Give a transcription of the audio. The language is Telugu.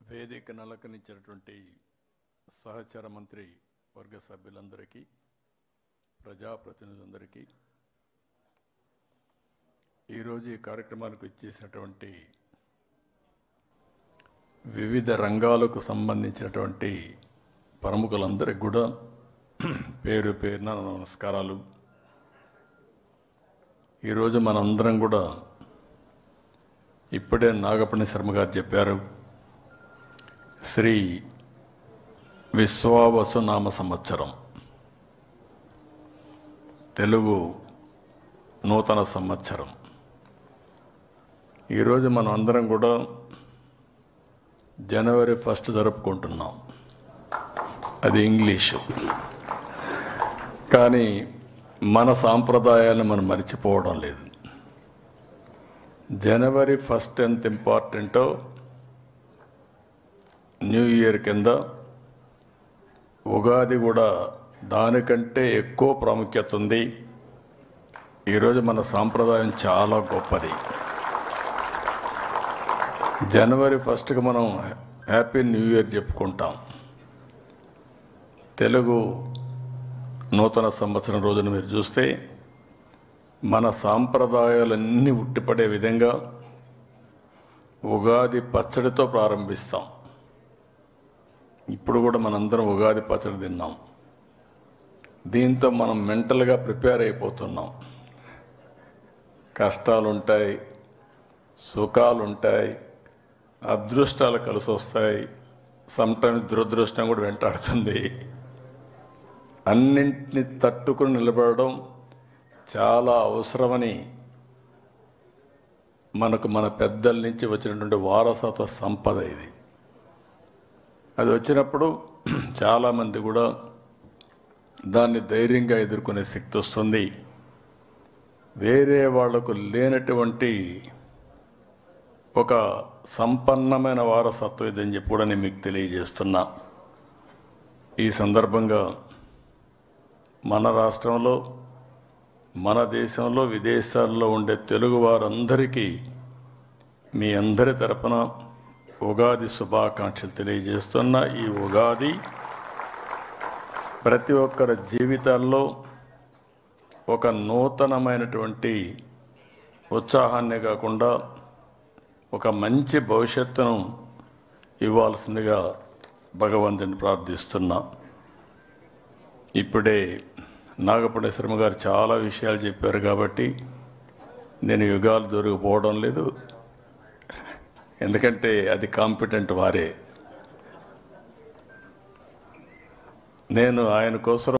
వేదికను అలంకరించినటువంటి సహచర మంత్రి వర్గ సభ్యులందరికీ, ప్రజాప్రతినిధులందరికీ, ఈరోజు ఈ కార్యక్రమానికి ఇచ్చేసినటువంటి వివిధ రంగాలకు సంబంధించినటువంటి ప్రముఖులందరికీ కూడా పేరు పేరున నమస్కారాలు. ఈరోజు మనందరం కూడా ఇప్పుడే నాగపణి శర్మ గారు చెప్పారు, శ్రీ విశ్వావసునామ సంవత్సరం, తెలుగు నూతన సంవత్సరం. ఈరోజు మనం అందరం కూడా జనవరి 1 జరుపుకుంటున్నాం. అది ఇంగ్లీషు. కానీ మన సాంప్రదాయాలను మనం మర్చిపోవడం లేదు. జనవరి 1 ఎంత ఇంపార్టెంటో న్యూ ఇయర్ కింద ఉగాది కూడా దానికంటే ఎక్కువ ప్రాముఖ్యత ఉంది. ఈరోజు మన సాంప్రదాయం చాలా గొప్పది. జనవరి 1కి మనం హ్యాపీ న్యూ ఇయర్ చెప్పుకుంటాం. తెలుగు నూతన సంవత్సరం రోజున మీరు చూస్తే మన సాంప్రదాయాలన్నీ ఉట్టిపడే విధంగా ఉగాది పచ్చడితో ప్రారంభిస్తాం. ఇప్పుడు కూడా మనందరం ఉగాది పచ్చడి తిన్నాం. దీంతో మనం మెంటల్గా ప్రిపేర్ అయిపోతున్నాం. కష్టాలుంటాయి, సుఖాలుంటాయి, అదృష్టాలు కలిసి వస్తాయి, సమ్టైమ్స్ దురదృష్టం కూడా వెంటాడుతుంది. అన్నింటినీ తట్టుకుని నిలబడడం చాలా అవసరమని మనకు మన పెద్దల నుంచి వచ్చినటువంటి వారసత్వ సంపద ఇది. అది వచ్చినప్పుడు చాలామంది కూడా దాన్ని ధైర్యంగా ఎదుర్కొనే శక్తి వస్తుంది. వేరే వాళ్లకు లేనటువంటి ఒక సంపన్నమైన వారసత్వం ఇదని చెప్పి కూడా నేను మీకు తెలియజేస్తున్నా. ఈ సందర్భంగా మన రాష్ట్రంలో, మన దేశంలో, విదేశాల్లో ఉండే తెలుగు వారందరికీ మీ అందరి తరపున ఉగాది శుభాకాంక్షలు తెలియజేస్తున్నా. ఈ ఉగాది ప్రతి ఒక్కరి జీవితాల్లో ఒక నూతనమైనటువంటి ఉత్సాహాన్ని కాకుండా ఒక మంచి భవిష్యత్తును ఇవ్వాల్సిందిగా భగవంతుని ప్రార్థిస్తున్నా. ఇప్పుడే నాగపణి శర్మ గారు చాలా విషయాలు చెప్పారు కాబట్టి నేను యుగాలు దొరికిపోవడం లేదు. ఎందుకంటే అది కాంపిటెంట్ వారే. నేను ఆయన కోసం